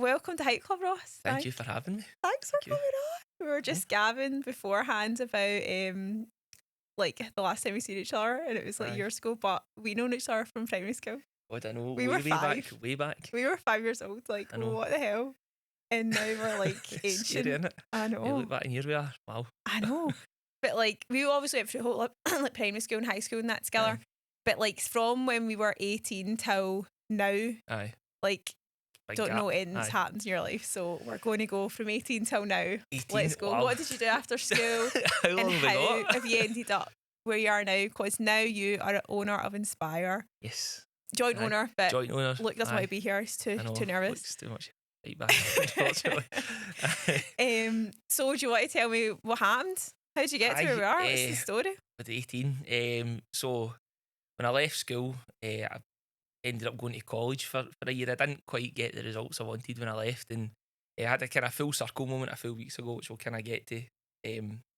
welcome to Height Club, Ross. Thank you for having me. Thanks for coming on. We were just gabbing beforehand about like the last time we seen each other, and it was like years ago, but we known each other from primary school. I don't know. We were five. Way back. We were 5 years old. Like, what the hell? And now we're like ancient. Scary, isn't it? I know. You look back and here we are. Wow. I know. But like, we obviously went through the whole like primary school and high school and that together. But like, from when we were 18 till now, like, Big don't gap. know what ends happens in your life. So we're going to go from 18 till now. 18? Let's go. Wow. What did you do after school? How long and have we how got? have you ended up where you are now? Because now you are an owner of Inspire. Yes. Joint owner, but joint owner. Luke doesn't want to be here. He's too nervous. Luke's too much. Right back, unfortunately. So do you want to tell me what happened? How did you get to where we are? What's the story? With 18, so when I left school, I ended up going to college for a year. I didn't quite get the results I wanted when I left, and I had a kind of full circle moment a few weeks ago, which we'll kind of get to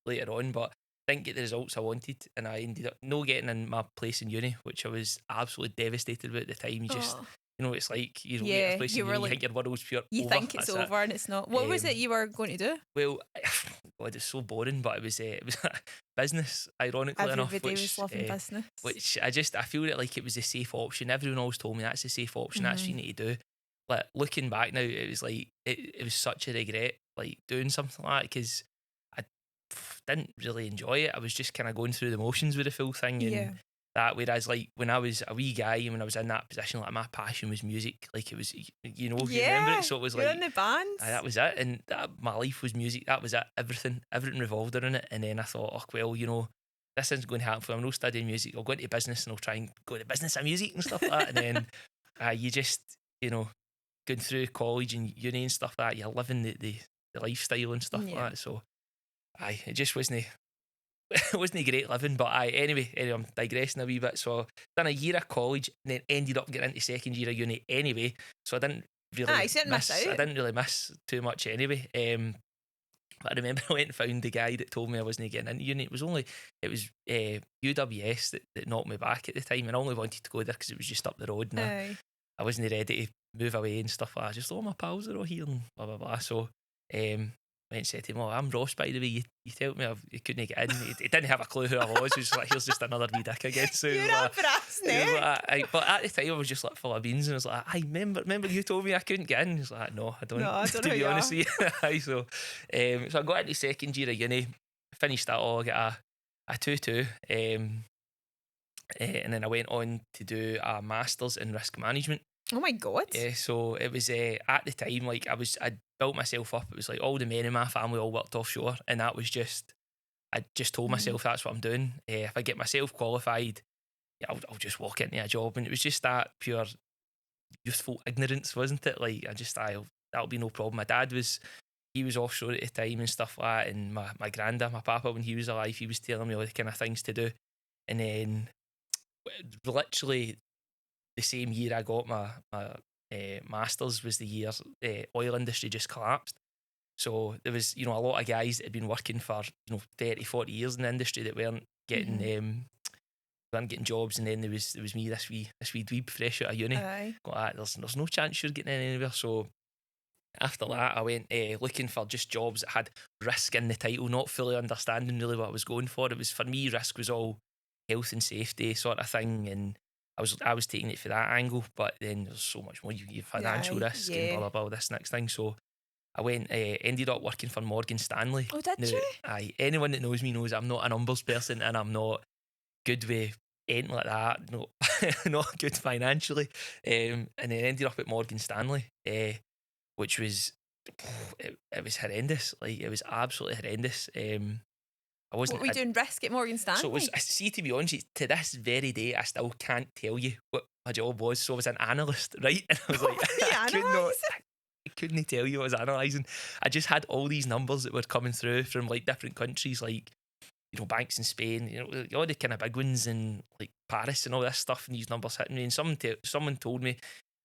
later on, but didn't get the results I wanted, and I ended up not getting in my place in uni, which I was absolutely devastated about at the time. You know, it's like you don't get a place in uni, like, you think your world's pure you over. think it's over and it's not. What was it you were going to do? Well, God, it's so boring, but it was business, ironically enough. Everybody was loving business. Which I feel that like it was a safe option. Everyone always told me that's a safe option, that's what you need to do. Like, looking back now, it was like, it was such a regret, like, doing something like that, because I didn't really enjoy it. I was just kind of going through the motions with the full thing, and that, whereas like when I was a wee guy and when I was in that position, like my passion was music. Like, it was, you remember it, so it was you're in the bands. That was it, and my life was music. That was it. Everything revolved around it. And then I thought, oh well, you know, this isn't going to happen for me. I'm not studying music. I'll go into business and I'll try and go into business and music and stuff like that. And then you just, you know, going through college and uni and stuff like that, you're living the lifestyle and stuff like that. So it just wasn't great living, but anyway, I'm digressing a wee bit. So done a year of college and then ended up getting into second year of uni anyway, so I didn't really I didn't really miss too much anyway. But I remember I went and found the guy that told me I wasn't getting into uni. It was UWS that knocked me back at the time, and I only wanted to go there because it was just up the road, and I wasn't ready to move away and stuff like that. Just, my pals are all here and blah blah blah. So went and said to him, I'm Ross, by the way, you told me you couldn't get in. He didn't have a clue who I was. He was like, here's just another wee dick again. So you're a brass neck. But at the time I was just like full of beans, and I was like, I remember you told me I couldn't get in. He was like, no, I don't to be honest with you. So I got into second year of uni, finished that all, got a 2-2, and then I went on to do a Masters in Risk Management. Oh my God. Yeah, so it was at the time, like I built myself up. It was like all the men in my family all worked offshore, and that was I just told myself that's what I'm doing. If I get myself qualified, I'll just walk into a job. And it was just that pure youthful ignorance, wasn't it? Like, that'll be no problem. My dad he was offshore at the time and stuff like that, and my granddad, my papa, when he was alive, he was telling me all the kind of things to do. And then literally the same year I got my Masters was the year the oil industry just collapsed. So there was, a lot of guys that had been working for 30, 40 years in the industry that weren't getting jobs, and then there was me, this wee dweeb fresh out of uni. There's no chance you're getting in anywhere. So after that I went looking for just jobs that had risk in the title, not fully understanding really what I was going for. It was, for me, risk was all health and safety sort of thing, and I was taking it for that angle, but then there's so much more. You financial risk and blah blah blah, this next thing. So I went, ended up working for Morgan Stanley. Oh, did you? Anyone that knows me knows I'm not a numbers person, and I'm not good with anything like that. No, not good financially. And then ended up at Morgan Stanley, which was it was horrendous. Like, it was absolutely horrendous. What were you doing risk at Morgan Stanley? So it was, to be honest, to this very day, I still can't tell you what my job was. So I was an analyst, right? And I was like, I couldn't tell you what I was analysing. I just had all these numbers that were coming through from like different countries, like, banks in Spain, all the kind of big ones, and like Paris and all this stuff, and these numbers hitting me. And someone told me,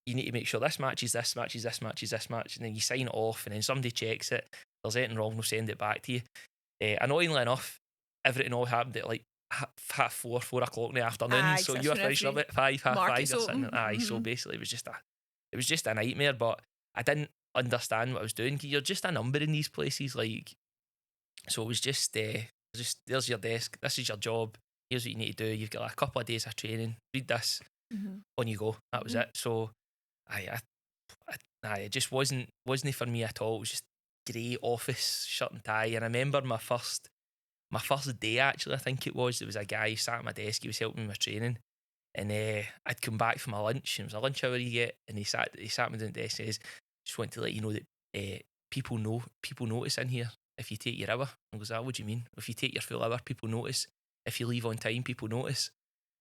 you need to make sure this matches this, matches this, matches this match, and then you sign it off, and then somebody checks it. If there's anything wrong, they'll send it back to you. Annoyingly enough, everything all happened at like 4 o'clock in the afternoon. So you were finishing up at 5, half 5. You're sitting, so basically it was just a nightmare. But I didn't understand what I was doing. You're just a number in these places, like, so it was just there's your desk, this is your job, here's what you need to do. You've got like a couple of days of training. Read this, on you go. That was it. So it just wasn't for me at all. It was just grey office shirt and tie. And I remember my first day, actually, I think it was. There was a guy who sat at my desk. He was helping me with my training, and I'd come back from my lunch. And it was a lunch hour you get, and he sat me down at the desk and says, "Just want to let you know that people notice in here if you take your hour." I goes, "What do you mean? If you take your full hour, people notice. If you leave on time, people notice."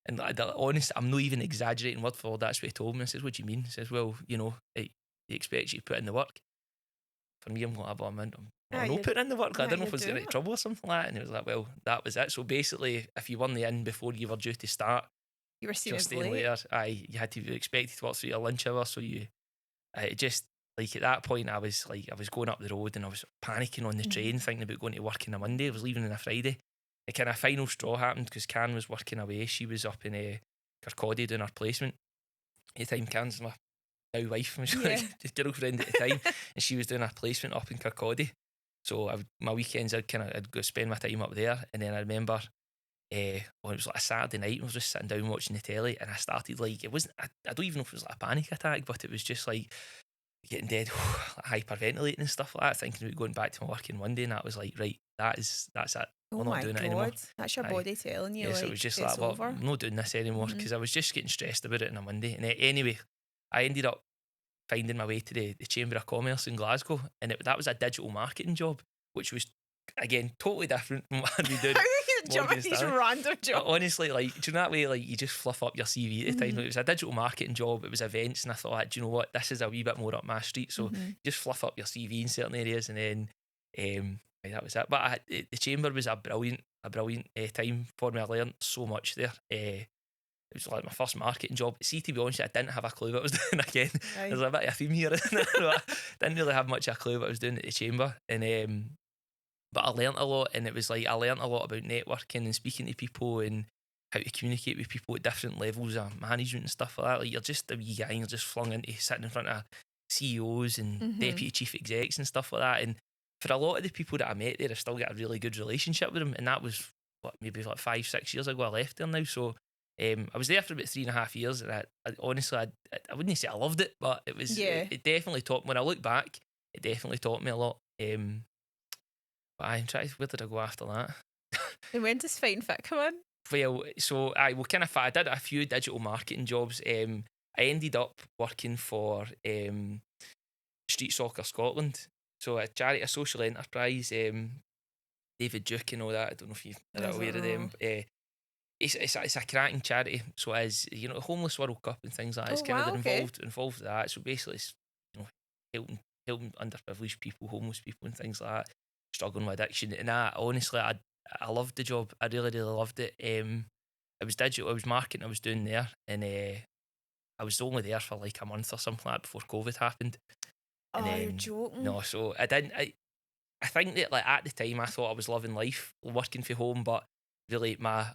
And honest, I'm not even exaggerating word for word. That's what he told me. I says, "What do you mean?" He says, "Well, he expects you to put in the work." For me, I'm like, I'm not putting in the work. I don't know if I was getting into trouble or something like that. And he was like, "Well, that was it." So basically, if you weren't in before you were due to start, you were staying later. You had to be expected to work through your lunch hour. So it just, like, at that point, I was going up the road and I was panicking on the train, thinking about going to work on a Monday. I was leaving on a Friday. The kind of final straw happened because Karen was working away. She was up in Kirkcaldy doing her placement. At the time, Karen's my now wife, girlfriend at the time, and she was doing her placement up in Kirkcaldy. So my weekends, I'd go spend my time up there. And then I remember, it was like a Saturday night. I was just sitting down watching the telly, and I started, like, it wasn't. I don't even know if it was like a panic attack, but it was just like getting dead, hyperventilating and stuff like that, thinking about going back to my work on Monday. And that was like, right, that's it. We're not doing it anymore. That's your body telling you. Yeah, so it was just like, well, I'm not doing this anymore, because I was just getting stressed about it on a Monday. And anyway, I ended up finding my way to the Chamber of Commerce in Glasgow, and that was a digital marketing job, which was, again, totally different from what I'd be doing. These random jobs. Honestly, like, do you know that way, like, you just fluff up your CV at the time? Like, it was a digital marketing job, it was events, and I thought, do you know what, this is a wee bit more up my street. So just fluff up your CV in certain areas, and then that was it. But the Chamber was a brilliant time for me. I learned so much there. It was like my first marketing job. See, to be honest, I didn't have a clue what I was doing again. Right. There's a bit of a theme here. I didn't really have much of a clue what I was doing at the Chamber. And but I learnt a lot, and it was like I learnt a lot about networking and speaking to people and how to communicate with people at different levels of management and stuff like that. Like, you're just a wee guy and you're just flung into sitting in front of CEOs and deputy chief execs and stuff like that. And for a lot of the people that I met there, I still got a really good relationship with them. And that was maybe like 5-6 years ago. I left there now. So I was there for about 3.5 years, and I honestly, I wouldn't say I loved it, but it was it definitely taught. When I look back, it definitely taught me a lot. But I'm trying. Where did I go after that? And when does Fight and Fit come in? Well, so I did a few digital marketing jobs. I ended up working for Street Soccer Scotland, so a charity, a social enterprise. David Duke and all that. I don't know if you're aware of them. It's a cracking charity. So as you know, the Homeless World Cup and things like that. It's kind of involved with that. So basically, it's, helping underprivileged people, homeless people, and things like that, struggling with addiction. And I loved the job. I really loved it. It was digital. It was marketing I was doing there, and I was only there for like a month or something like that before COVID happened. And you're joking. No, so I didn't. I think that, like, at the time I thought I was loving life working from home, but really my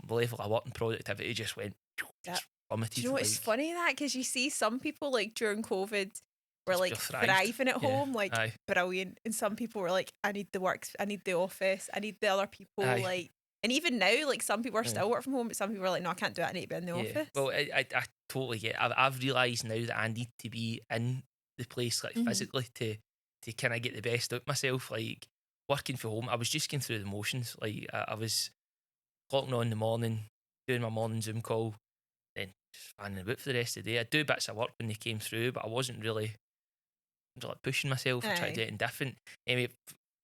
level of work and productivity just went plummeted. Do you know it's funny that, because you see some people, like, during COVID were like thriving at home, like brilliant, and some people were like, I need the work, I need the office, I need the other people, like, and even now, like, some people are still work from home, but some people are like, no, I can't do it, I need to be in the office. Well, I totally get it. I've realised now that I need to be in the place, like, physically to kind of get the best out of myself. Like, working from home, I was just going through the motions. Like, I was clocking on in the morning, doing my morning Zoom call, then just fanning about for the rest of the day. I'd do bits of work when they came through, but I wasn't really like pushing myself or trying to do anything different. Anyway,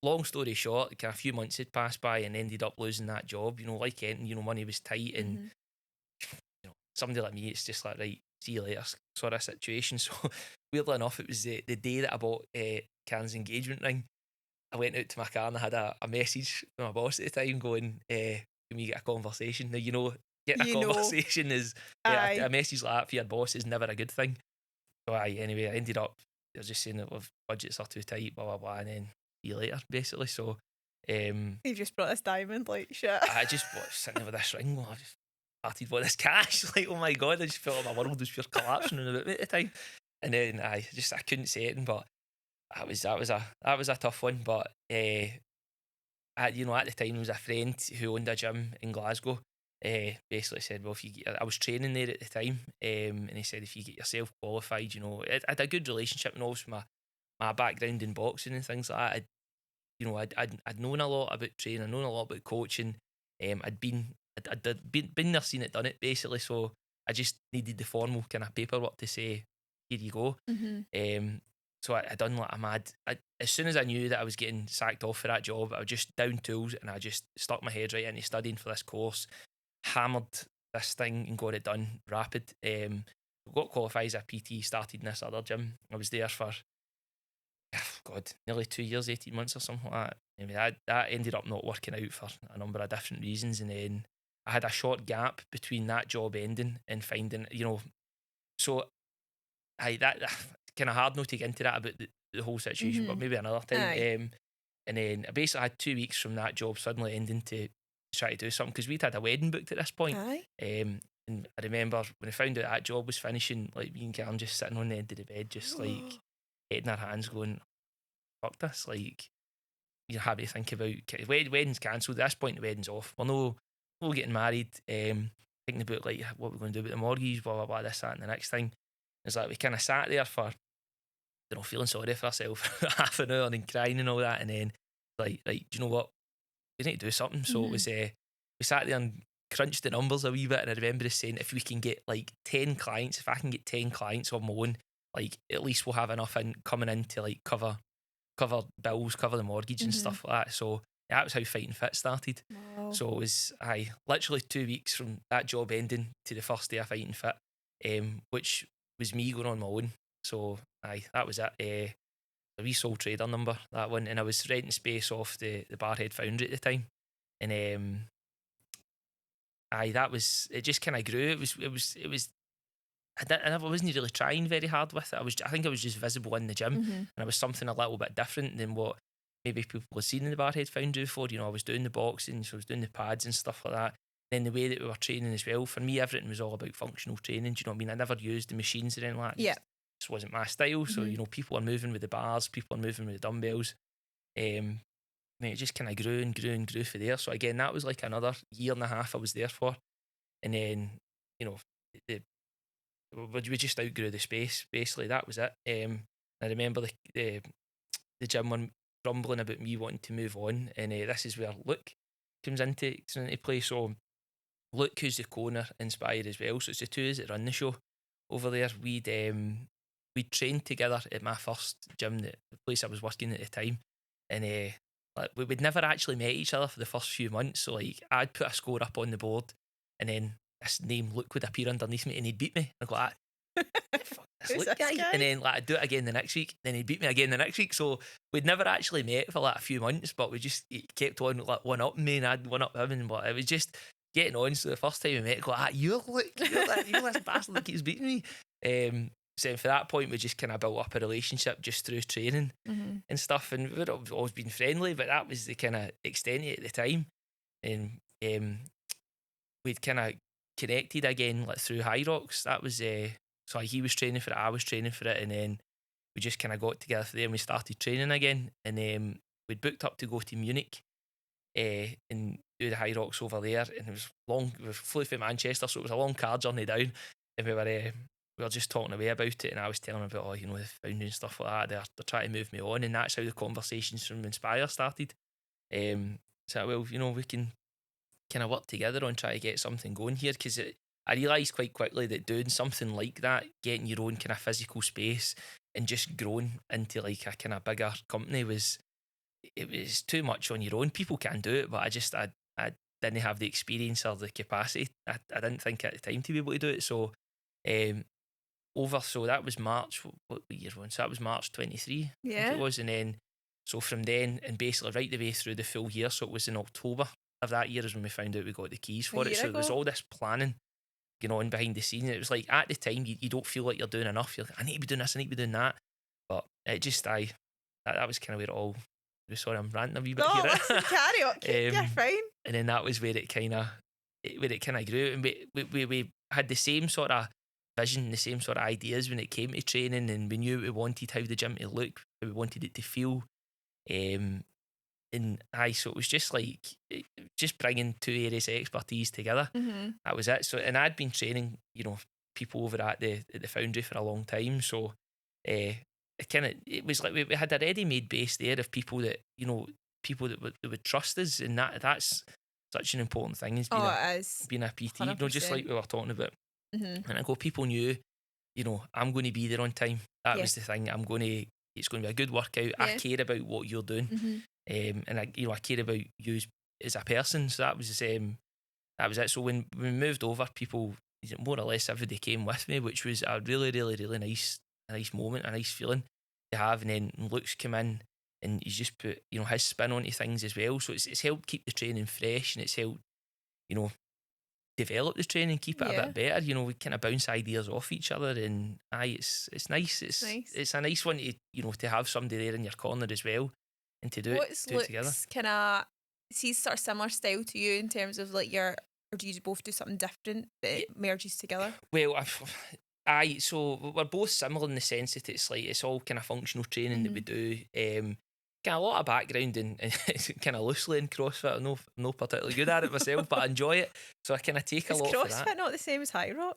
long story short, kind of a few months had passed by and ended up losing that job. You know, like anything, money was tight, and somebody like me, it's just like, right, see you later sort of situation. So weirdly enough, it was the day that I bought Karen's engagement ring. I went out to my car and I had a message from my boss at the time going, can we get a conversation? Now, getting a conversation is, a message like that for your boss is never a good thing. So anyway, I ended up, I was just saying that budgets are too tight, blah blah blah, and then see you later, basically. So you've just brought this diamond, like, shit. I just was sitting there with this ring. Well, I just started with this cash, like, oh my god, I just felt like my world was pure collapsing about me at the time. And then I couldn't say it, but that was a tough one. But at the time there was a friend who owned a gym in Glasgow. Basically said, well, I was training there at the time, and he said, if you get yourself qualified, I had a good relationship, and also my background in boxing and things like that. I'd known a lot about training, I'd known a lot about coaching. I'd been there, seen it, done it, basically. So I just needed the formal kind of paperwork to say, here you go. So I done like a mad. As soon as I knew that I was getting sacked off for that job, I was just down tools, and I just stuck my head right into studying for this course, hammered this thing and got it done rapid. Got qualified as a PT, started in this other gym. I was there for nearly 2 years, 18 months or something like that. I mean, that ended up not working out for a number of different reasons, and then I had a short gap between that job ending and finding, so that kind of hard not to get into that about the whole situation, but maybe another time. And then I basically had 2 weeks from that job suddenly ending to try to do something, because we'd had a wedding booked at this point. And I remember when I found out that job was finishing, like me and Callum just sitting on the end of the bed, just like head in our hands, going, fuck this. Like, you're having to think about wedding's cancelled. At this point, the wedding's off. We're no getting married. Thinking about like what we're going to do about the mortgage, blah blah blah, this, that, and the next thing. It's like we kind of sat there for, feeling sorry for ourselves for half an hour and crying and all that, and then like, do you know what? We need to do something. So it was we sat there and crunched the numbers a wee bit, and I remember us saying, if we can get like 10 clients, if I can get 10 clients on my own, like at least we'll have enough coming in to like cover bills, cover the mortgage and stuff like that. So that was how Fighting Fit started. Wow. So it was literally 2 weeks from that job ending to the first day of Fighting Fit, which was me going on my own. So that was it. A wee sole trader number, that one, and I was renting space off the Barrhead foundry at the time, and that was, it just kind of grew. It was I wasn't really trying very hard with it. I think I was just visible in the gym, and I was something a little bit different than what maybe people had seen in the Barrhead foundry before. I was doing the boxing, so I was doing the pads and stuff like that. Then the way that we were training as well, for me, everything was all about functional training. Do you know what I mean? I never used the machines or anything like that. Yeah. This wasn't my style. So, people are moving with the bars, people are moving with the dumbbells. It just kind of grew and grew and grew for there. So again, that was like another year and a half I was there for. And then, we just outgrew the space. Basically, that was it. I remember the gym one grumbling about me wanting to move on, and this is where Luke comes into play. So Luke, who's the co-owner, Inspire as well. So it's the two of us that run the show over there. We'd trained together at my first gym, the place I was working at the time, and we'd never actually met each other for the first few months. So like, I'd put a score up on the board, and then this name Luke would appear underneath me, and he'd beat me. I'd go like, fuck this Luke guy. And then like, I'd do it again the next week, then he'd beat me again the next week. So we'd never actually met for like a few months, but he kept on like one up me, and I'd one up him, and but it was just getting on. So the first time we met, go like, you're Luke, you're this bastard that keeps beating me. So from that point, we just kind of built up a relationship just through training and stuff, and we'd always been friendly, but that was the kind of extent of it at the time. And we'd kind of connected again like through HYROX. That was so he was training for it, I was training for it, and then we just kind of got together for there and we started training again. And we'd booked up to go to Munich and do the HYROX over there, and it was long. We flew from Manchester, so it was a long car journey down, and we were just talking away about it, and I was telling him about the founding and stuff like that. They're trying to move me on, and that's how the conversations from Inspire started. So we can kind of work together on trying to get something going here, because I realised quite quickly that doing something like that, getting your own kind of physical space and just growing into like a kind of bigger company was too much on your own. People can do it, but I didn't have the experience or the capacity. I didn't think at the time to be able to do it. So so that was March, what year was that? Was March 23, yeah, I think it was. And then so from then and basically right the way through the full year, so it was in October of that year is when we found out we got the keys for it. So it was all this planning going on behind the scenes. It was like at the time you don't feel like you're doing enough. You're like, I need to be doing this, I need to be doing that. But it just that was kind of where it all, sorry I'm ranting a wee bit here. Listen, carry on. You're fine. And then that was where it kind of grew, and we had the same sort of vision, the same sort of ideas when it came to training, and we knew we wanted how the gym to look, how we wanted it to feel. So it was just like just bringing two areas of expertise together. That was it. So, and I'd been training, people over at the foundry for a long time. So, it was like we had a ready-made base there of people that would trust us, and that's such an important thing. Is being a PT, 100%. Just like we were talking about. And I go, people knew, I'm going to be there on time. That was the thing. It's going to be a good workout. I care about what you're doing. And I care about you as a person. So that was it. So when we moved over, people, more or less everybody came with me, which was a really, really, really nice moment, a nice feeling to have. And then Luke's come in and he's just put, his spin onto things as well. So it's helped keep the training fresh, and it's helped, develop the training, keep it a bit better. We kind of bounce ideas off each other, and it's nice. It's nice. It's a nice one to have somebody there in your corner as well, and to do it together. What's kind of, he's sort of similar style to you in terms of like or do you both do something different that it merges together? Well, so we're both similar in the sense that it's all kind of functional training that we do. Kind of a lot of background in kind of loosely in CrossFit. I'm not particularly good at it myself, but I enjoy it. So I kind of take a lot from that. Is CrossFit not the same as HYROX?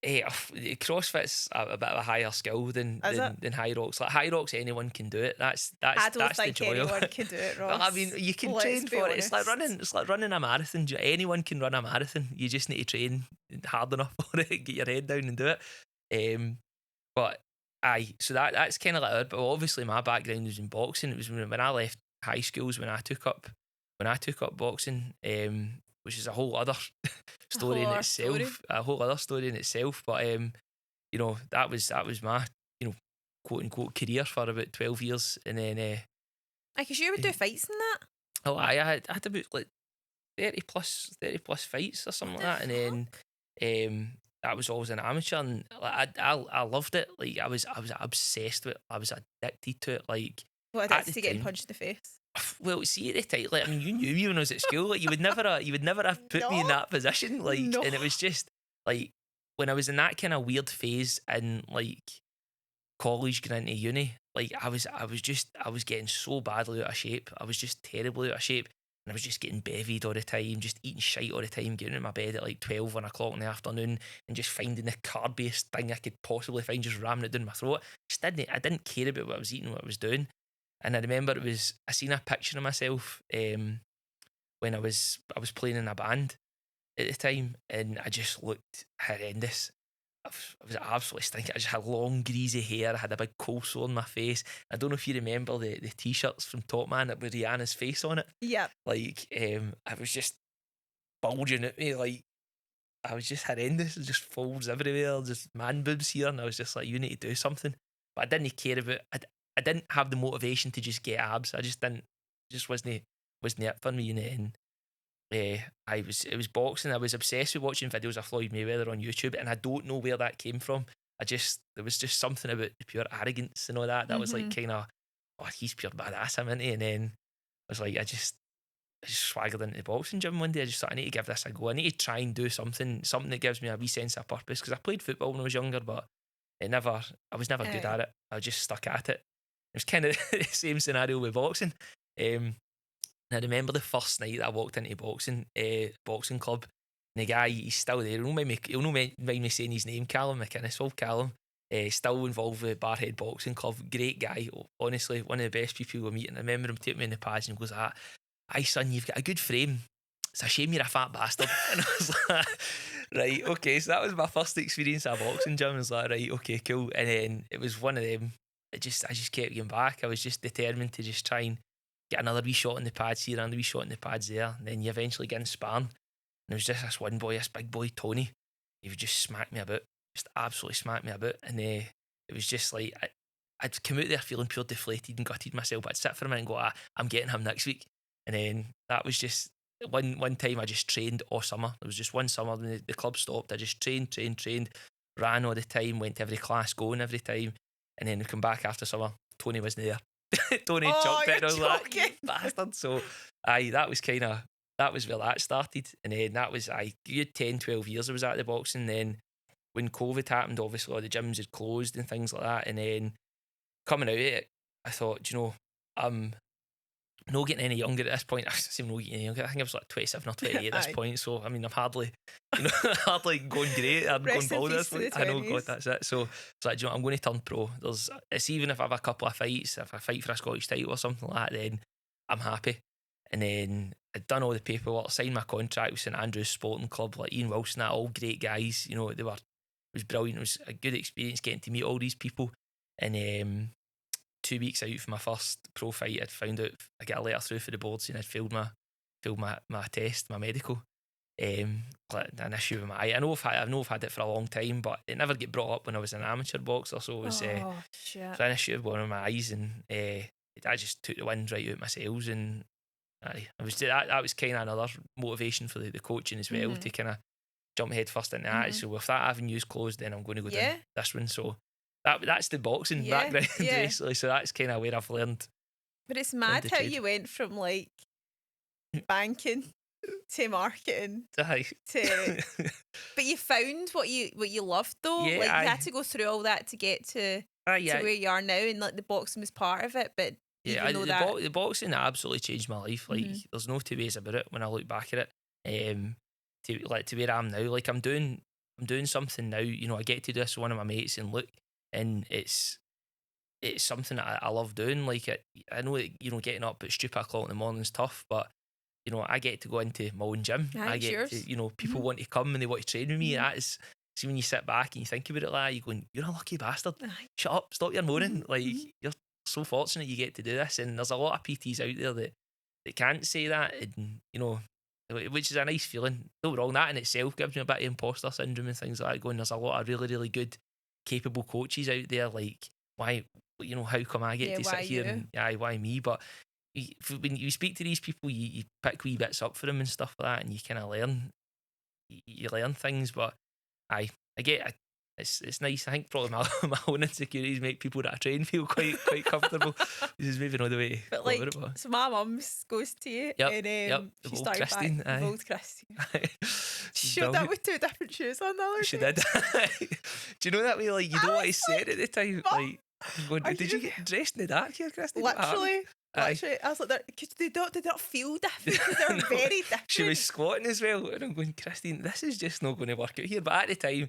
CrossFit's a bit of a higher skill than HYROX. Like HYROX, anyone can do it. That's I don't think the joy anyone can do it, Ross. Well, I mean, you can train for it. It's like running a marathon. Anyone can run a marathon. You just need to train hard enough for it, get your head down and do it. So that's kind of like it. But obviously my background was in boxing. It was when I left high schools when I took up boxing, which is a whole other story in itself. A whole other story in itself. But that was my quote unquote career for about 12 years, and then because you would do fights in that. Oh, I had about like 30 plus fights or something like that, and then that was always an amateur, and I loved it. Like I was obsessed with it. I was addicted to it. Like what addicted to getting punched in the face? Well, see at the time, like I mean, you knew me when I was at school. Like you would never have put me in that position. Like, and it was just like when I was in that kind of weird phase in like college, going into uni. Like I was getting so badly out of shape. I was just terribly out of shape. And I was just getting bevied all the time, just eating shite all the time, getting in my bed at like 12, 1 o'clock in the afternoon, and just finding the carb-based thing I could possibly find, just ramming it down my throat. I didn't care about what I was eating, what I was doing. And I remember I seen a picture of myself when I was playing in a band at the time, and I just looked horrendous. I was absolutely stinking. I just had long greasy hair. I had a big coleslaw on my face. I don't know if you remember the t-shirts from Top Man that with Rihanna's face on it. Yeah. Like I was just bulging at me. Like I was just horrendous. Just folds everywhere. Just man boobs here, and I was just like, you need to do something. But I didn't care about. I didn't have the motivation to just get abs. I just didn't. Just wasn't it for me. And it was boxing. I was obsessed with watching videos of Floyd Mayweather on YouTube, and I don't know where that came from. There was just something about the pure arrogance and all that. That was like kind of, oh, he's pure badass, I'm into. And then I was like, I just swaggered into the boxing gym one day. I just thought, I need to give this a go. I need to try and do something that gives me a wee sense of purpose, because I played football when I was younger, but I was never good at it. I just stuck at it. It was kind of the same scenario with boxing. I remember the first night that I walked into boxing club, and the guy, he's still there. He'll not mind me saying his name, Callum McInnes, Callum. Still involved with Barrhead Boxing Club. Great guy, honestly, one of the best people we're meeting. I remember him taking me in the pads and goes, aye son, you've got a good frame. It's a shame you're a fat bastard. And I was like, right, okay. So that was my first experience at a boxing gym. I was like, right, okay, cool. And then it was one of them. I just kept going back. I was just determined to just try and get another wee shot in the pads here, another wee shot in the pads there. And then you eventually get in sparring. And it was just this one boy, this big boy, Tony. He would just smack me about. Just absolutely smack me about. And it was just like, I'd come out there feeling pure deflated and gutted myself, but I'd sit for a minute and go, I'm getting him next week. And then that was just one time I just trained all summer. There was just one summer when the club stopped. I just trained, ran all the time, went to every class, going every time. And then we come back after summer, Tony wasn't there. Tony chucked it, and I was like, you bastard. So that was where that started. And then that was, good 10, 12 years I was at the boxing. Then when COVID happened, obviously all the gyms had closed and things like that. And then coming out of it, I thought, you know, I'm not getting any younger at this point. I'm not getting any younger. I think I was like 27 or 28 at this point. So I mean, I'm hardly, you know, hardly going great. I'm going bald at this point. I know, God, that's it. So it's like, you know, I'm going to turn pro. It's even if I have a couple of fights, if I fight for a Scottish title or something like that, then I'm happy. And then I'd done all the paperwork, signed my contract with St Andrews Sporting Club, like Ian Wilson, that, all great guys. You know, it was brilliant. It was a good experience getting to meet all these people. And 2 weeks out from my first pro fight, I'd found out I got a letter through for the board saying I'd failed my test, my medical. Like an issue with my eye. I know I've had it for a long time, but it never get brought up when I was an amateur boxer. So it was an issue with one of my eyes, and I just took the wind right out my sails. And that was kind of another motivation for the coaching as well, to kind of jump head first into that. So if that avenue's closed, then I'm going to go down this one. So that's the boxing background, basically. So that's kind of where I've learned. But it's mad how you went from like banking to marketing to but you found what you loved though. Like you had to go through all that to get to where you are now, and like the boxing was part of it. But the boxing absolutely changed my life. Like there's no two ways about it when I look back at it. To where I am now, like I'm doing something now. You know, I get to do this with one of my mates, and look, and it's something that I love doing. Like I know that, you know, getting up at stupid o'clock in the morning is tough, but you know, I get to go into my own gym. I get to, you know, people want to come and they want to train with me. That is, see, when you sit back and you think about it like that, you're going, you're a lucky bastard. Shut up, stop your moaning. Like you're so fortunate you get to do this. And there's a lot of PTs out there that can't say that, and you know, which is a nice feeling. Don't get me wrong, that in itself gives me a bit of imposter syndrome and things like that. Going, there's a lot of really, really good, capable coaches out there. Like, why, you know, how come I get to sit here and why me? But when you speak to these people, you pick wee bits up for them and stuff like that, and you kind of learn. You learn things, but I get it's nice. I think probably my own insecurities make people that I train feel quite comfortable, which is maybe not the way. But like, so my mum's goes to you, and she started Christine, back with old Christine. She showed up with 2 different shoes on the other She did. Do you know that way? Like you don't want to say it at the time. Like, going, did you get dressed in the dark here, Christine? Literally. I was like, they don't feel different, because they're very different. She was squatting as well, and I'm going, Christine, this is just not going to work out here. But at the time,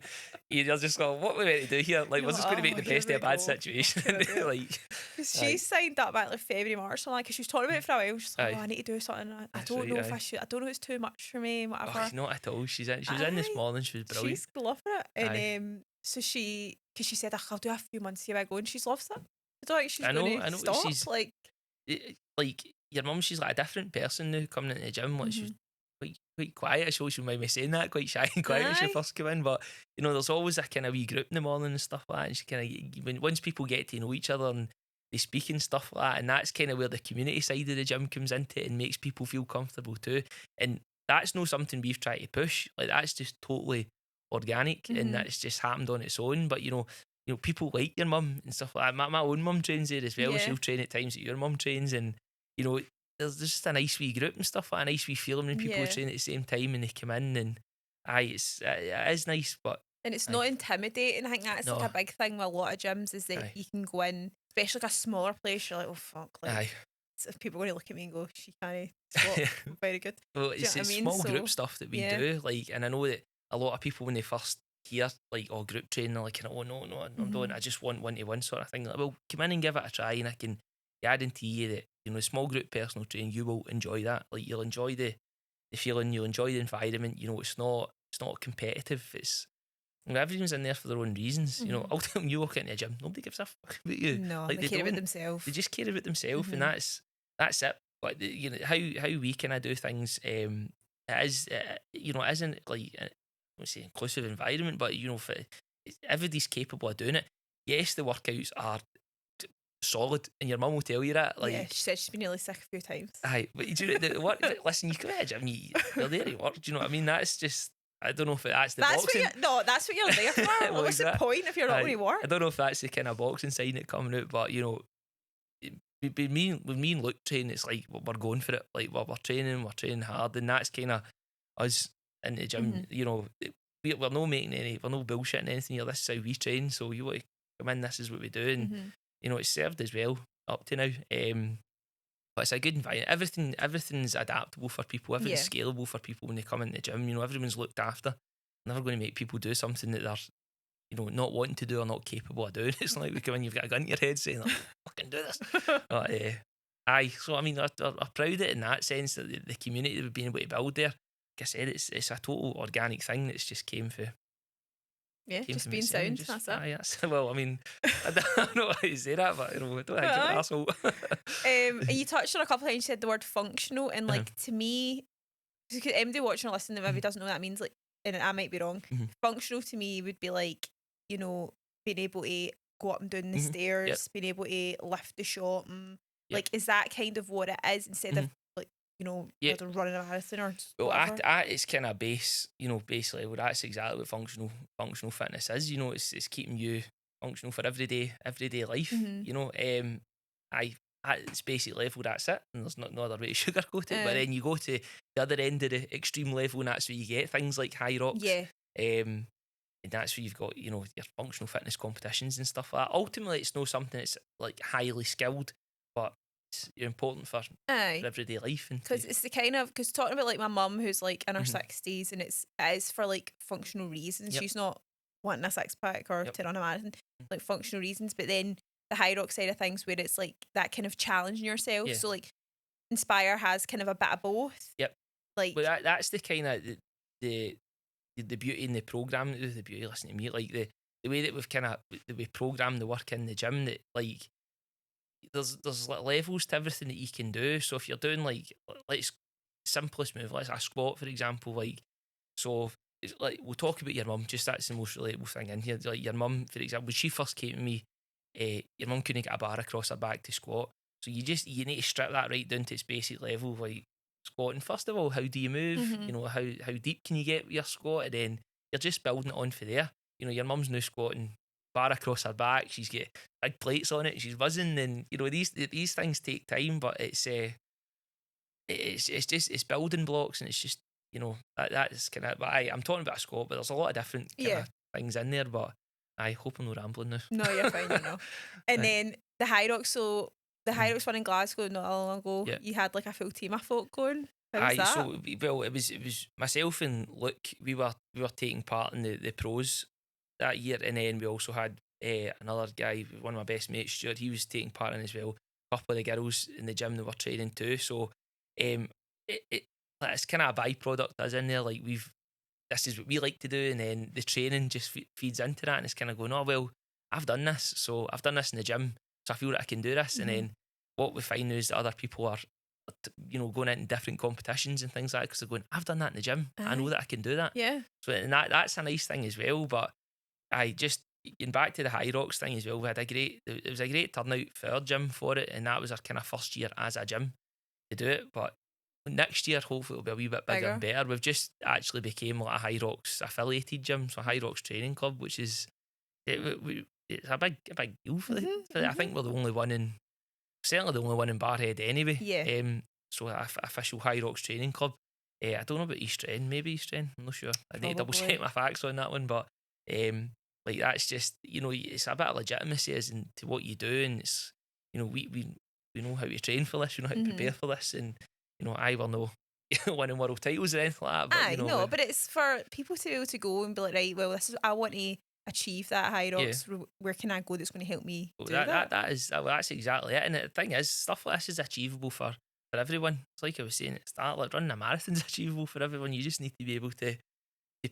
you're just going, what are we meant to do here? Like, we're just going to make the best of a bad situation. Like, she signed up back like February, March, because she was talking about it for a while. She's like, I need to do something. I don't know if I should. I don't know if it's too much for me, whatever. Oh, not at all. She was in this morning. She was brilliant. She's loving it. And so because she said, I'll do a few months, see how I go, and she's loves it. I don't think she's going to stop. She's like your mum, she's like a different person now coming into the gym. Like she's quite quiet. She always reminded me saying that, quite shy and quiet when she first came in. But you know, there's always a kind of wee group in the morning and stuff like that. And she kind of, once people get to know each other and they speak and stuff like that, and that's kind of where the community side of the gym comes into it and makes people feel comfortable too. And that's not something we've tried to push. Like that's just totally organic, and that's just happened on its own. But you know, people like your mum and stuff like that. My own mum trains there as well. Yeah. She'll train at times that your mum trains, and you know, there's just a nice wee group and stuff, like a nice wee feeling when people train at the same time and they come in, and it is nice, but and it's not intimidating. I think that's like a big thing with a lot of gyms, is that you can go in, especially like a smaller place, you're like, oh fuck, like if people are going to look at me and go, she can't squat very good. Well, it's small group stuff that we do, like, and I know that a lot of people when they first hear like group training, they're like, oh no, I'm doing, I just want 1-to-1 sort of thing. Like, well, come in and give it a try, and I can guarantee you that, you know, small group personal training, you will enjoy that. Like, you'll enjoy the feeling, you'll enjoy the environment. You know, it's not competitive. It's, you know, everyone's in there for their own reasons. You know, ultimately, you walk into a gym, nobody gives a fuck about you. No, like, they care about themselves. They just care about themselves, and that's it. But you know, how we kind of do things, it is, you know, it isn't like, I won't say inclusive environment, but you know, everybody's capable of doing it. Yes, the workouts are solid, and your mum will tell you that. Like, she said she's been nearly sick a few times. Aye, but do you know the work? Listen, you come to a gym, you're there to work. Do you know what I mean? That's just, I don't know if that's the boxing. That's what you're there for. Well, what's the point if you're not going to work? I don't know if that's the kind of boxing side that coming out, but you know, with me and Luke training, it's like we're going for it. Like we're training hard, and that's kind of us in the gym. You know, we're not making any, we're not bullshitting anything here. This is how we train. So you want to come in, this is what we do. And, you know, it's served as well up to now. But it's a good environment. Everything's adaptable for people. Everything's scalable for people when they come in the gym. You know, everyone's looked after. Never going to make people do something that they're, you know, not wanting to do or not capable of doing. It's not like we come in, you've got a gun to your head saying, like, fucking do this. But, aye, so I mean, I'm proud of it in that sense that the community that we've been able to build there. Like I said, it's a total organic thing that's just came for. Yeah, just being sound. That's it. Aye, well, I mean, I don't know how to say that, but you know, I don't think I'm an asshole. And you touched on a couple of times. You said the word functional, and like to me, because anybody watching or listening that maybe doesn't know what that means, like, and I might be wrong. Functional to me would be like, you know, being able to go up and down the stairs, being able to lift the shot, and like, is that kind of what it is instead of like, you know, running a marathon or whatever? It's kind of base level. That's exactly what functional fitness is. You know, it's keeping you functional for everyday life. You know, at its basic level, that's it, and there's no other way to sugarcoat it. But then you go to the other end of the extreme level, and that's where you get things like HYROX. And that's where you've got, you know, your functional fitness competitions and stuff like that. Ultimately, it's not something that's like highly skilled, but it's important for everyday life. Because it's the kind of, because talking about like my mum who's like in her 60s, and it is for like functional reasons. She's not wanting a six pack or to run a marathon, like functional reasons. But then the HYROX side of things, where it's like that kind of challenging yourself. So like Inspire has kind of a bit of both. Like, well, that's the kind of the beauty in the program. The beauty, listen to me, like the way that we program the work in the gym, that like there's like levels to everything that you can do. So if you're doing like, let's simplest move, let's a squat for example, like, so it's like, we'll talk about your mum, just that's the most relatable thing in here. Like your mum, for example, when she first came to me, your mum couldn't get a bar across her back to squat. So you need to strip that right down to its basic level, like squatting. First of all, how do you move? You know, how deep can you get with your squat? And then you're just building it on for there. You know, your mum's now squatting, bar across her back, she's got big plates on it, she's buzzing, and you know, these things take time, but it's just, it's building blocks, and it's just, you know, that's kind of, but I'm talking about a squat, but there's a lot of different kind of things in there, but I hope I'm not rambling now. No, you're fine, you know. And then the HYROX, so the HYROX one in Glasgow not long ago, you had like a full team of folk going. How was that? So, well, it was myself and Luke, we were taking part in the pros that year, and then we also had another guy, one of my best mates, Stuart, he was taking part in as well. A couple of the girls in the gym that were training too. So it's kind of a byproduct that's in there. Like, this is what we like to do, and then the training just feeds into that, and it's kind of going, oh well, I've done this, so I've done this in the gym, so I feel that I can do this. And then what we find is that other people are, you know, going into different competitions and things like that, because they're going, I've done that in the gym, I know that I can do that. So, and that's a nice thing as well. But I just, getting back to the HYROX thing as well, it was a great turnout for our gym for it, and that was our kind of first year as a gym to do it. But next year, hopefully, it'll be a wee bit bigger and better. We've just actually became like a HYROX affiliated gym, so a HYROX training club, which is it's a big deal for I think we're the only one certainly the only one in Barrhead anyway. So official HYROX training club. I don't know about East End, maybe East End, I'm not sure. I need to double check my facts on that one, but like, that's just, you know, it's a bit of legitimacy as into what you do, and it's, you know, we know how to train for this, we know how to prepare for this, and you know, I will know winning world titles or anything like that. But but it's for people to be able to go and be like, right, well, this is, I want to achieve that HYROX. Where can I go that's going to help me do that? That's exactly it. And the thing is, stuff like this is achievable for everyone. It's like I was saying at the start, like running a marathon's achievable for everyone. You just need to be able to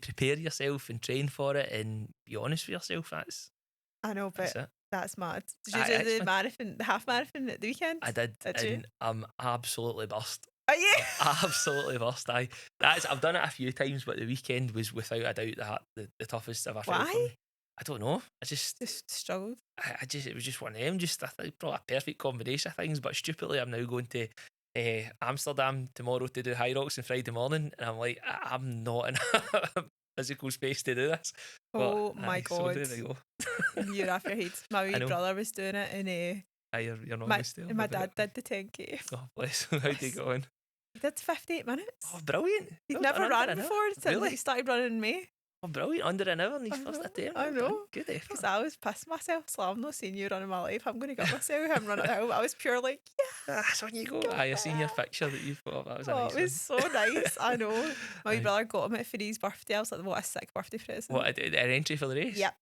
prepare yourself and train for it and be honest with yourself. I know, but that's mad. Did you do the marathon, the half marathon at the weekend? I did, and I'm absolutely burst. Are you? Absolutely burst. I've done it a few times, but the weekend was without a doubt the toughest I've ever felt for me. I don't know. I just struggled. It was just one of them. Just, I think, probably a perfect combination of things. But stupidly, I'm now going to Amsterdam tomorrow to do HYROX on Friday morning, and I'm like, I'm not in a physical space to do this. Oh my god! So there we go. You're off your head. My wee brother was doing it, and you're not and my dad did the 10k. Oh bless him. How'd he go on? He did 58 minutes. Oh, brilliant! He'd never ran before until he started running in May. Oh, brilliant. Under an hour in his first attempt. I know. Good effort. Because I was pissed myself. So I'm not seeing you running my life. I'm going to get myself. I'm running the hill. I was pure like, that's on you go. I seen your picture that you put up. That was a nice it was so nice. I know. My brother got him it for his birthday. I was like, what a sick birthday present. What, an entry for the race? Yep.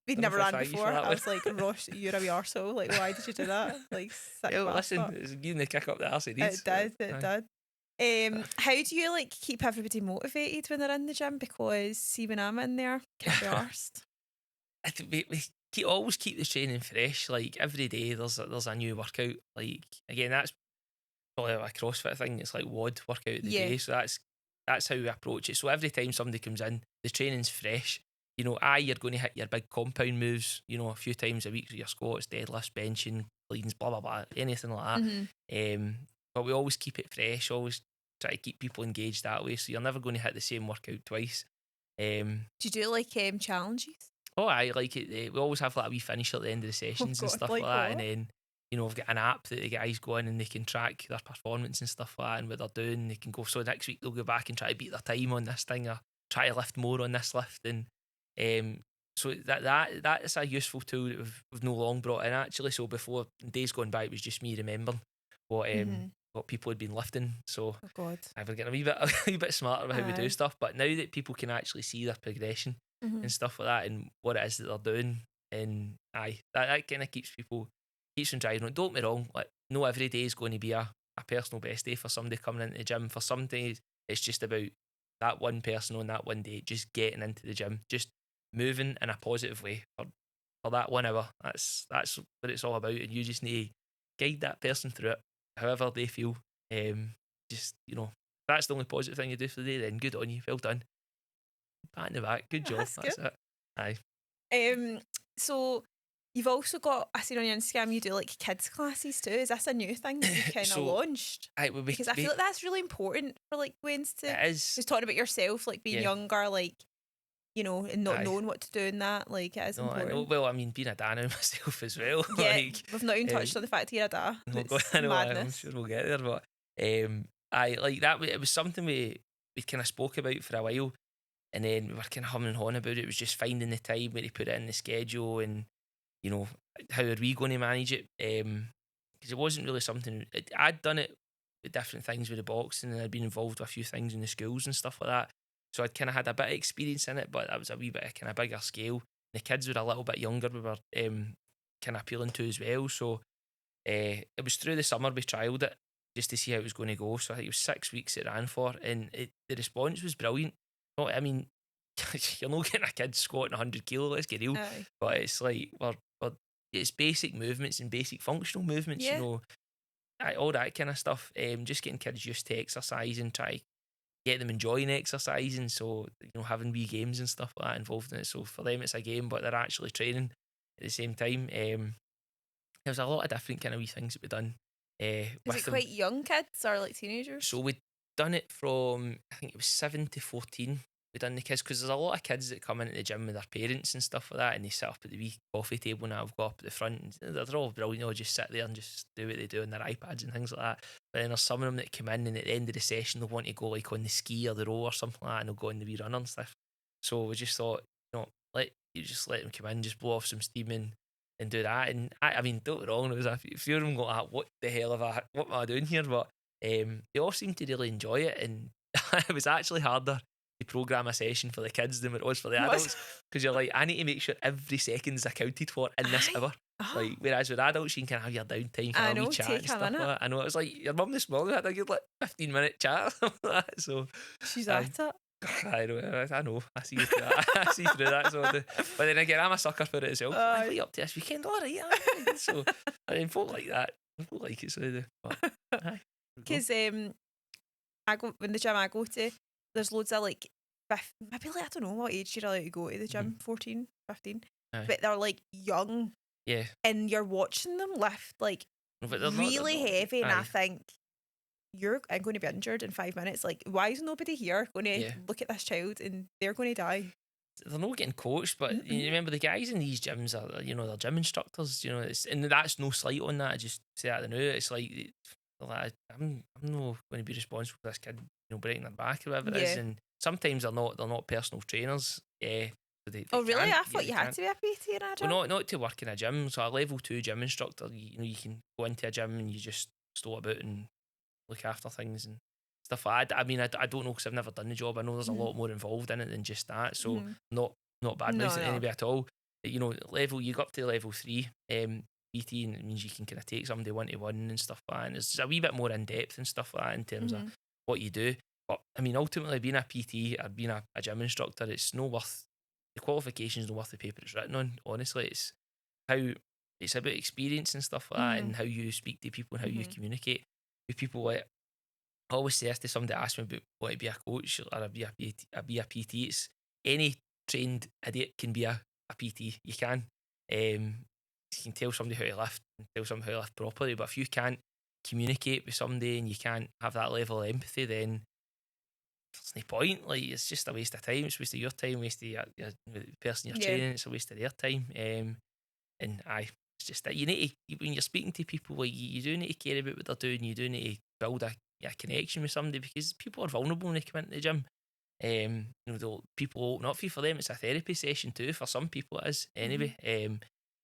We'd never ran before. I was like, Ross, you're a wee arsehole. Like, why did you do that? Like, sick listen, it's giving the kick up the arse it needs. It did. How do you like keep everybody motivated when they're in the gym? Because see, when I'm in there, can't be arsed. I think we always keep the training fresh. Like every day, there's a new workout. Like again, that's probably a CrossFit thing. It's like WOD workout of the day. So that's how we approach it. So every time somebody comes in, the training's fresh. You know, you're going to hit your big compound moves, you know, a few times a week with your squats, deadlifts, benching, cleans, blah, blah, blah, anything like that. Mm-hmm. But we always keep it fresh, always try to keep people engaged that way. So you're never going to hit the same workout twice. Do you do like challenges? Oh, I like it. We always have like a wee finish at the end of the sessions and stuff like that. What? And then, you know, we've got an app that the guys go in and they can track their performance and stuff like that and what they're doing. They can go, so next week they'll go back and try to beat their time on this thing or try to lift more on this lift. And so that's a useful tool that we've no long brought in actually. So before, days gone by, it was just me remembering what people had been lifting. So we're getting a wee bit smarter about how we do stuff. But now that people can actually see their progression and stuff like that and what it is that they're doing, and that kind of keeps them driving. Don't get me wrong, like no every day is going to be a personal best day for somebody coming into the gym. For some days it's just about that one person on that one day just getting into the gym, just moving in a positive way for that 1 hour. That's what it's all about, and you just need to guide that person through it however they feel. Just, you know, that's the only positive thing you do for the day, then good on you, well done, pat in the back, good job. That's it. Aye. So you've also got, I seen on your Instagram, you do like kids classes too. Is this a new thing that you kind of launched? Because I feel like that's really important for like Wayne's to. It is. Just talking about yourself, like being younger, like, you know, and not knowing what to do in that, like it is important. Well, I mean, being a dad now myself as well. Yeah, like, we've not even touched on the fact that you're a dad. I'm sure we'll get there, but I like that. It was something we kind of spoke about for a while, and then we were kind of humming and hawing about it. It was just finding the time where to put it in the schedule, and you know, how are we going to manage it? Because it wasn't really something I'd done it with different things with the boxing, and I'd been involved with a few things in the schools and stuff like that. So I'd kind of had a bit of experience in it, but that was a wee bit of kind of bigger scale. The kids were a little bit younger, we were kind of appealing to as well. So it was through the summer we trialled it just to see how it was going to go. So I think it was 6 weeks it ran for, and the response was brilliant. No, I mean, you're not getting a kid squatting 100 kilo, let's get real. But it's like, it's basic movements and basic functional movements, you know, all that kind of stuff. Just getting kids used to exercise and try to get them enjoying exercising, so you know, having wee games and stuff like that involved in it. So for them it's a game, but they're actually training at the same time. There's a lot of different kind of wee things that we've done. Is it quite young kids or like teenagers? So we'd done it from, I think it was 7 to 14. We've done the kids, because there's a lot of kids that come into the gym with their parents and stuff like that, and they sit up at the wee coffee table and I've got up at the front, and they're all brilliant, you know, just sit there and just do what they do on their iPads and things like that. But then there's some of them that come in and at the end of the session they'll want to go like on the ski or the row or something like that, and they'll go on the wee run and stuff. So we just thought, you know, let them come in, just blow off some steam and do that. And I mean, don't get me wrong, there was a few of them going, what the hell what am I doing here? But they all seemed to really enjoy it, and it was actually harder to program a session for the kids than it was for the adults, because you're like, I need to make sure every second's accounted for in this hour. Like, whereas with adults you can have your downtime for a wee chat and stuff like that. I know, it was like your mum this morning had a good like 15-minute chat or something like that. So she's at it. I know. I see through that. I see through that. So but then again, I'm a sucker for it as well. What are you up to this weekend? All right. So I mean, folk like that. Folk like it, so they do. Because I go, when the gym I go to, there's loads of like, maybe like, I don't know what age you're allowed to go to the gym, 14, 15. But they're like young. Yeah. And you're watching them lift like really heavy, and I think, I'm going to be injured in 5 minutes. Like, why is nobody here going to look at this child and they're going to die? They're not getting coached, but you remember the guys in these gyms are, you know, they're gym instructors, you know, and that's no slight on that. I just say that now. It's like, I'm not going to be responsible for this kid breaking their back or whatever it is. And sometimes they're not personal trainers. So they really? I thought you had to be a PT in a gym. Well, not to work in a gym. So a level 2 gym instructor, you can go into a gym and you just stroll about and look after things and stuff like that. I mean, I don't know because I've never done the job. I know there's a lot more involved in it than just that. So not bad mouthing anybody at all. But, you go up to level 3 PT, and it means you can kind of take somebody 1-to-1 and stuff like that. And it's a wee bit more in depth and stuff like that in terms of what you do. But I mean, ultimately, being a PT or being a gym instructor, it's no worth. The qualification's not worth the paper it's written on. Honestly, it's about experience and stuff like that, and how you speak to people and how you communicate with people. Like, I always say this to somebody that asks me about wanting to be a coach or be a PT. It's any trained idiot can be a PT. You can. You can tell somebody how to lift and tell somebody how to lift properly, but if you can't communicate with somebody and you can't have that level of empathy, then there's no point. Like, it's just a waste of time. It's a waste of your time, waste of the person you're training. It's a waste of their time. And it's just that you need to, when you're speaking to people, like, you do need to care about what they're doing. You do need to build a connection with somebody, because people are vulnerable when they come into the gym. People open up for them. It's a therapy session too. For some people, it is anyway.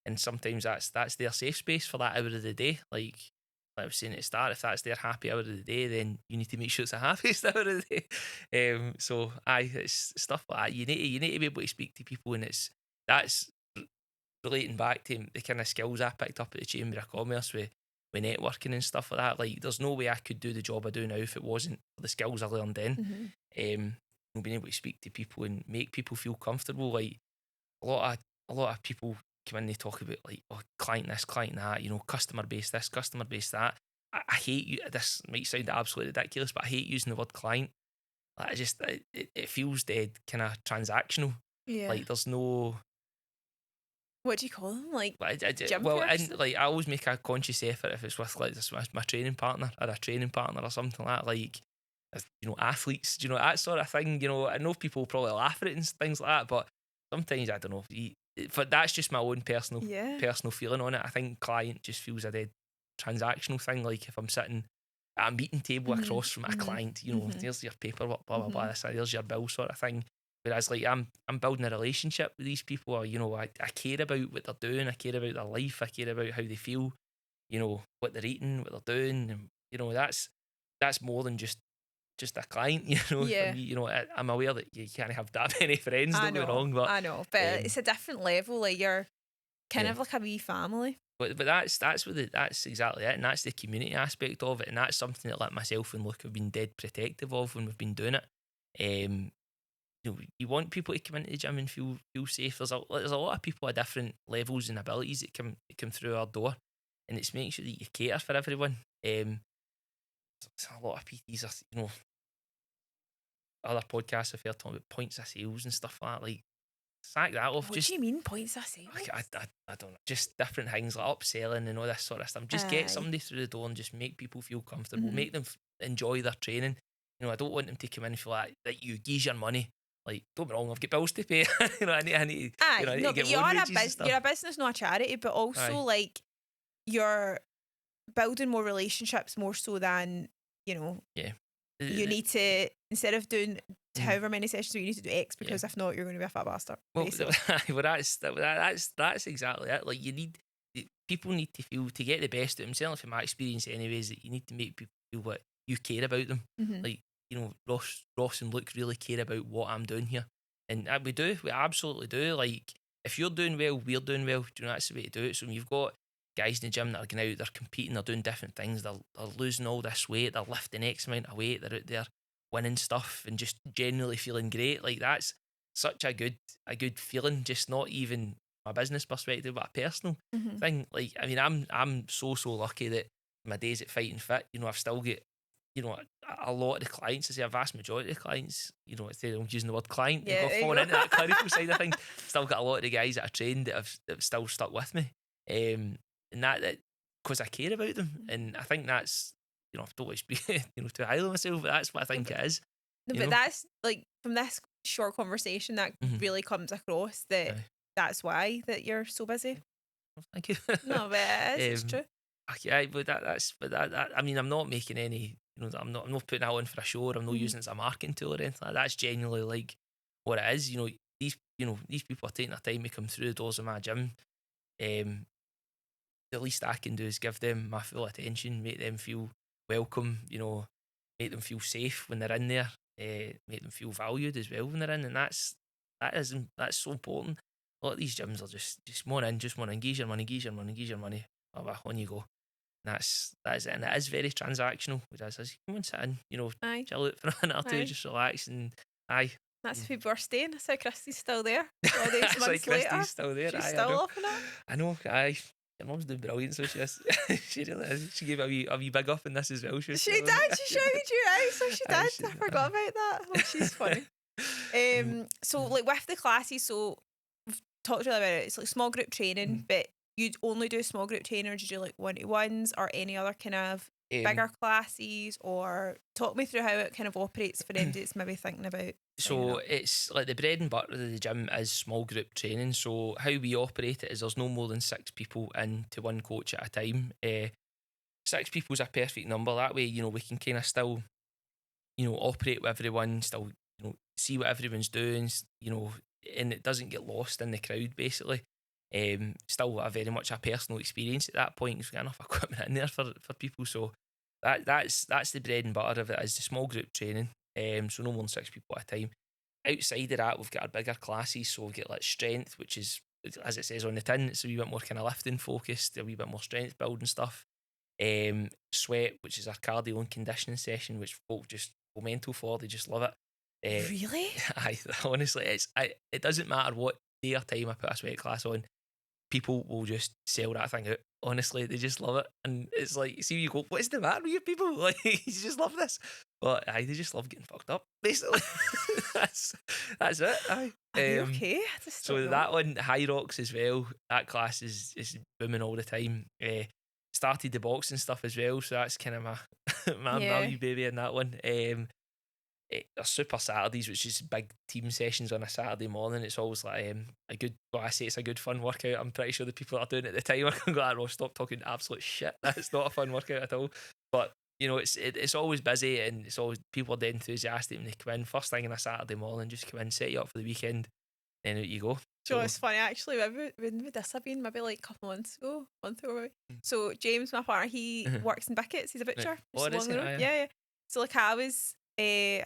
And sometimes that's their safe space for that hour of the day. Like I was saying at the start, if that's their happy hour of the day, then you need to make sure it's the happiest hour of the day. So it's stuff like that. You need to be able to speak to people, and that's relating back to the kind of skills I picked up at the Chamber of Commerce with networking and stuff like that. Like, there's no way I could do the job I do now if it wasn't for the skills I learned then. Being able to speak to people and make people feel comfortable. Like, a lot of people come in and they talk about, like, client this, client that, customer base this, customer base that. I hate this might sound absolutely ridiculous, but I hate using the word client. Like, it feels dead kind of transactional. Like, there's no. What do you call them? Like, I always make a conscious effort if it's with, like, this my training partner or a training partner or something like that. Like, athletes, that sort of thing. I know people probably laugh at it and things like that, but sometimes I don't know. But that's just my own personal feeling on it. I think client just feels a dead transactional thing. Like, if I'm sitting at a meeting table across from a client, there's your paperwork, blah blah blah. There's your bill, sort of thing. Whereas, like, I'm building a relationship with these people. Or, I care about what they're doing. I care about their life. I care about how they feel. What they're eating, what they're doing, and that's more than just a client. For me, I'm aware that you can't have that many friends. Don't get me wrong, but I know, but it's a different level. Like, you're kind of like a wee family. But that's exactly it, and that's the community aspect of it, and that's something that, like, myself and Luke have been dead protective of when we've been doing it. You want people to come into the gym and feel safe. There's a lot of people at different levels and abilities that come through our door, and it's making sure that you cater for everyone. A lot of PTs are, other podcasts I've heard talking about points of sales and stuff like that. Like, sack that off. What do you mean, points of sales? I don't know. Just different things like upselling and all this sort of stuff. Just get somebody through the door and just make people feel comfortable. Make them enjoy their training. I don't want them to come in and feel like that you give your money. Like, don't be wrong, I've got bills to pay. I need to get you're a business, not a charity, but also like, you're building more relationships more so than you need to, instead of doing however many sessions, you need to do X, because if not, you're going to be a fat bastard. Well, that's exactly it. Like, people need to feel, to get the best of them. Certainly from my experience, anyways, that you need to make people feel what you care about them. Like, Ross and Luke really care about what I'm doing here, and we absolutely do. Like, if you're doing well, we're doing well. That's the way to do it. So when you've got guys in the gym that are going out, they're competing, they're doing different things, they're losing all this weight, they're lifting X amount of weight, they're out there winning stuff and just generally feeling great. Like, that's such a good feeling, just not even from a business perspective, but a personal thing. Like, I mean, I'm so lucky that my days at Fight and Fit, I've still got, a lot of the clients, I say a vast majority of the clients, instead of using the word client, falling into that clinical side of things, still got a lot of the guys that I trained that have still stuck with me. And that because I care about them, and I think that's, I don't always be too high on myself, but that's what I think it is. No, but that's, like, from this short conversation, that really comes across that that's why that you're so busy. Well, thank you. No, but it's true. Yeah, but that I mean, I'm not making any I'm not putting that on for a show, or I'm not using it as a marketing tool or anything like that. That's genuinely like what it is. These people are taking their time to come through the doors of my gym. The least I can do is give them my full attention, make them feel welcome, make them feel safe when they're in there, make them feel valued as well when they're in, and that's so important. A lot of these gyms are just more in, geeze your money, oh, well, on you go. And that's it, and it is very transactional. Whereas come and sit in, Aye. chill out for a minute or two, just relax, and aye. That's who we're staying. That's how Christy's still there. All these That's months like later. Christy's still there. She's aye, still loving it. I know, aye. Your mum's doing brilliant, so she is. She really is. She gave a wee big up in this as well. She did. She shouted you out, so she did. I forgot about that. Oh, she's funny. So like with the classes, so we've talked really about it. It's like small group training, but you'd only do small group training, or do you do like 1-to-1s or any other kind of bigger classes? Or talk me through how it kind of operates for them that's maybe thinking about. So it's like the bread and butter of the gym is small group training. So how we operate it is there's no more than 6 people into one coach at a time. 6 people is a perfect number. That way, we can kind of still, operate with everyone, still, see what everyone's doing, and it doesn't get lost in the crowd, basically. Still very much a personal experience at that point, because we've got enough equipment in there for people. So that's the bread and butter of it, is the small group training. So no more than 6 people at a time. Outside of that, we've got our bigger classes. So we've got like strength, which is, as it says on the tin, it's a wee bit more kind of lifting focused, a wee bit more strength building stuff. Sweat, which is our cardio and conditioning session, which folk just go mental for. They just love it. Really? Honestly, it doesn't matter what day or time I put a sweat class on. People will just sell that thing out. Honestly, they just love it. And it's like, see, you go, what is the matter with you people? Like, you just love this. But they just love getting fucked up, basically. that's it. Aye. Okay. So that one, HYROX as well, that class is booming all the time. Started the boxing stuff as well, so that's kind of my value baby in that one. Super Saturdays, which is big team sessions on a Saturday morning. It's always like I say it's a good fun workout. I'm pretty sure the people that are doing it at the time are going to go, "Ross, stop talking absolute shit. That's not a fun workout at all." But it's always busy, and it's always people are dead enthusiastic when they come in. First thing on a Saturday morning, just come in, set you up for the weekend, then out you go. So it's funny actually. When would this have been? Maybe like a couple months ago, month or maybe. So James, my partner, he works in Bickets. He's a butcher. What is it? Yeah. So like I was, it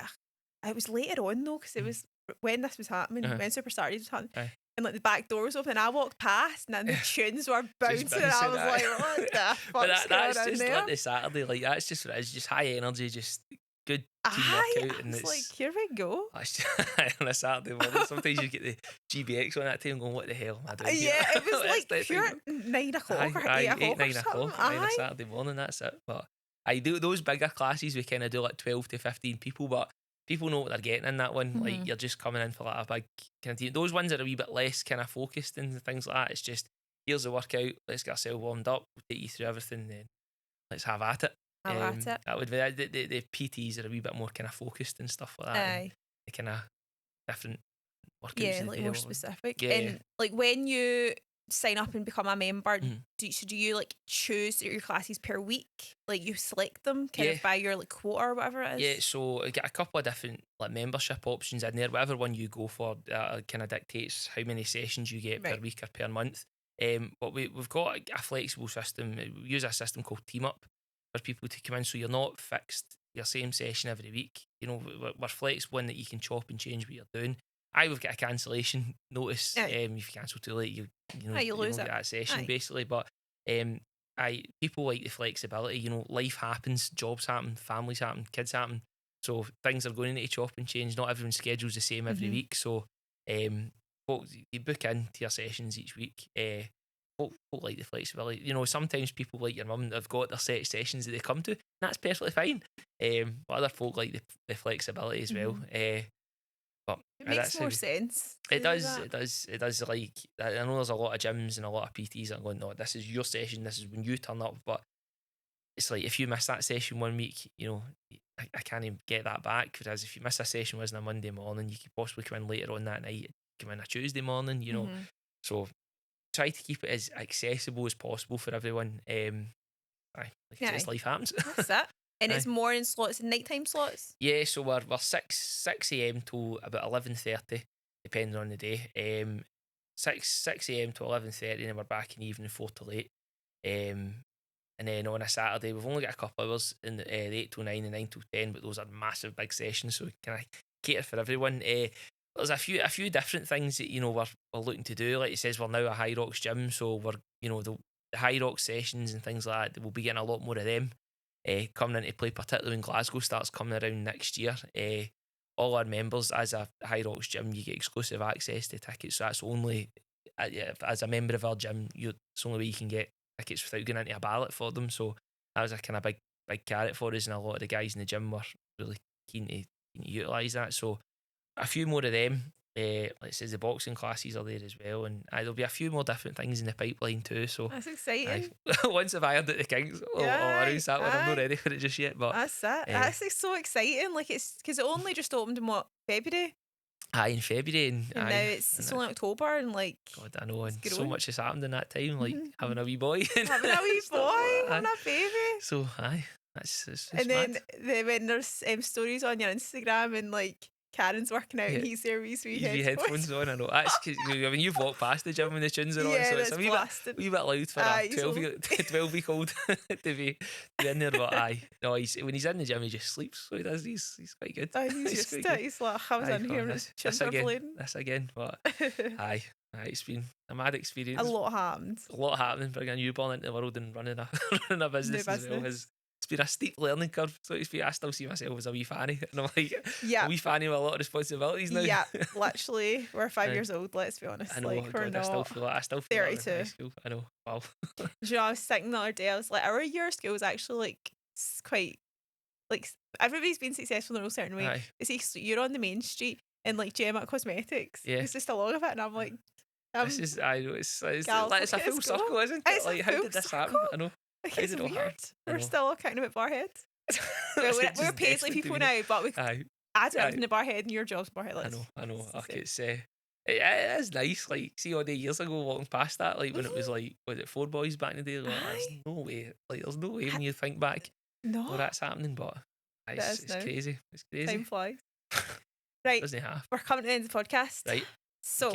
was later on though, because it was when this was happening, when Super Saturdays was happening, and like the back door was open, and I walked past, and then the tunes were bouncing, and I was like, "What the fuck's going on just there?" like the Saturday, like that's just what it is, just high energy, just good team workout, and it's like, here we go. On a Saturday morning, sometimes you get the GBX on that time, going, "What the hell am I doing?" Yeah, it was like pure 9 o'clock or 8 o'clock, 9 o'clock on a Saturday morning. That's it. But I do those bigger classes. We kind of do like 12 to 15 people, but people know what they're getting in that one. Like you're just coming in for like a big kind of team. Those ones are a wee bit less kind of focused and things like that. It's just, here's the workout. Let's get ourselves warmed up. We'll take you through everything. Then let's have at it. That would be the PTs are a wee bit more kind of focused and stuff like that. The kind of different workouts. Yeah, like more specific. And like when you sign up and become a member, do you like choose your classes per week? Like you select them kind of by your like quota or whatever it is? Yeah, so I get a couple of different like membership options in there. Whatever one you go for kind of dictates how many sessions you get per week or per month. But we've got a flexible system. We use a system called Team Up for people to come in, so you're not fixed your same session every week. We're flexible in that you can chop and change what you're doing. We've got a cancellation notice. If you cancel too late, you lose it. That session basically. But people like the flexibility. Life happens, jobs happen, families happen, kids happen. So things are going to chop and change. Not everyone's schedule's the same every week. So folk, you book into your sessions each week. Folk like the flexibility. Sometimes people like your mum have got their set sessions that they come to, and that's perfectly fine. But other folk like the flexibility as well. But it makes more sense. It does. Like, I know there's a lot of gyms and a lot of PTs that are going, no, this is your session, this is when you turn up. But it's like, if you miss that session one week, I can't even get that back. Whereas if you miss a session was on a Monday morning, you could possibly come in later on that night, come in a Tuesday morning, So try to keep it as accessible as possible for everyone. Like it's life happens. That's it. And it's morning slots and nighttime slots? Yeah, so we're 6 a.m. to about 11:30, depending on the day. 6 a.m. to 11:30, and then we're back in the evening 4 till 8. And then on a Saturday, we've only got a couple hours in the 8 till 9 and 9 till 10, but those are massive big sessions, so we kind of cater for everyone. There's a few different things that we're looking to do. Like it says, we're now a HYROX gym, so we're the HYROX sessions and things like that. We'll be getting a lot more of them coming into play, particularly when Glasgow starts coming around next year. All our members, as a HYROX gym, you get exclusive access to tickets. So that's only as a member of our gym, it's the only way you can get tickets without going into a ballot for them. So that was a kind of big carrot for us, and a lot of the guys in the gym were really keen to utilise that. So a few more of them. Like it says, the boxing classes are there as well, and there'll be a few more different things in the pipeline too. So that's exciting. Once I've ironed at the Kings, around that one, I'm not ready for it just yet. But that's it. That's so exciting. Like it's because it only just opened in February. In February, and now it's only October, and like God, I know, and so much has happened in that time. Like having a wee boy, having a baby. So that's and then when there's stories on your Instagram and like Karen's working out and he's there with his headphones on. I know that's because when you've walked past the gym when the tunes are on, so it's a wee bit loud for a 12-week-old to be in there. But no, when he's in the gym, he just sleeps. So he does. He's quite good. He's like, I was in here and his chin this again. But it's been a mad experience. A lot happened. Bringing a newborn into the world and running a business as well. It's been a steep learning curve, so to speak. I still see myself as a wee fanny, and I'm like a wee fanny with a lot of responsibilities now. Yeah, literally, we're 5 years old. Let's be honest. I know. Like, we're not. I still feel 32. High school. I know. Wow. I was thinking the other day. I was like, our year of school was actually like quite like everybody's been successful in a certain way. Aye. It's you're on the main street and like Gemma Cosmetics. Yeah. It's just along of it, and I'm like, this is. I know. It's like it's a full circle, isn't it? Like how did this happen? I know. Like, it's weird. We're still kind of at Barrhead. we're Paisley people now, but I was in the Barrhead and your job's Barrhead. I know. Okay, it's it is nice. Like, see, all the years ago walking past that, like when it was like, was it 4 boys back in the day? Like, there's no way. Like, there's no way when you think back. No, that's happening. But it's crazy. It's crazy. Time flies. Right, we're coming to the end of the podcast. Right. So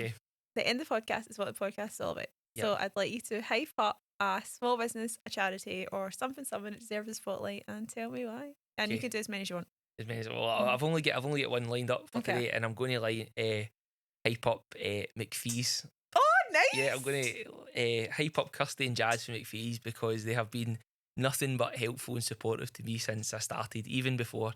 the end of the podcast is what the podcast is all about. Yep. So I'd like you to hype up a small business, a charity, or someone that deserves the spotlight, and tell me why. And you can do as many as you want. As many as I've only got one lined up for today, and I'm going to hype up McPhee's. Oh, nice! Yeah, I'm going to hype up Kirsty and Jazz from McPhee's because they have been nothing but helpful and supportive to me since I started. Even before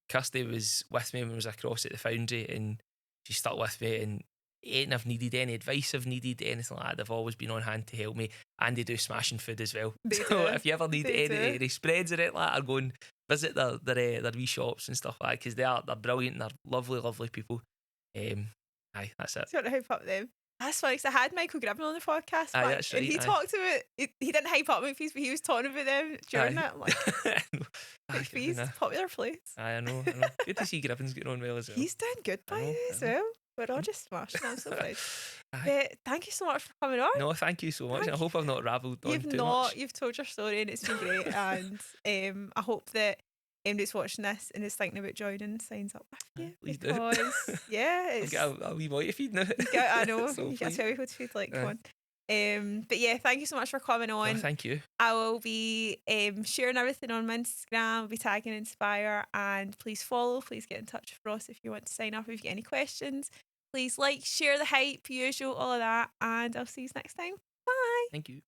Kirsty was with me when I was across at the foundry, and she stuck with me, and ain't I've needed any advice, I've needed anything like that, they've always been on hand to help me, and they do smashing food as well. So if you ever need any spreads or anything like that, or go and visit their wee shops and stuff like that, because they're brilliant and they're lovely people. That's it. So you want to hype up them? That's funny, because I had Michael Griffin on the podcast, that's right, and he talked about he didn't hype up McPhee's, but he was talking about them during it. I'm like, McPhee's, popular place. I know. Good to see Griffin's getting on well as well. He's doing good by you as well. We're all just smashing. I'm so proud. Thank you so much for coming on. No, thank you so much. I hope I've not rabbled on too much. You've told your story and it's been great. And I hope that anybody that's watching this and is thinking about joining signs up with you. Please because, do. Yeah, it's I've got a wee boy to feed now. I know. So you got 2 people to feed. Like, come on. But yeah, thank you so much for coming on. No, thank you. I will be sharing everything on my Instagram. I'll be tagging Inspire, and please follow. Please get in touch with Ross if you want to sign up. If you get any questions, please like, share the hype, usual, all of that, and I'll see you next time. Bye. Thank you.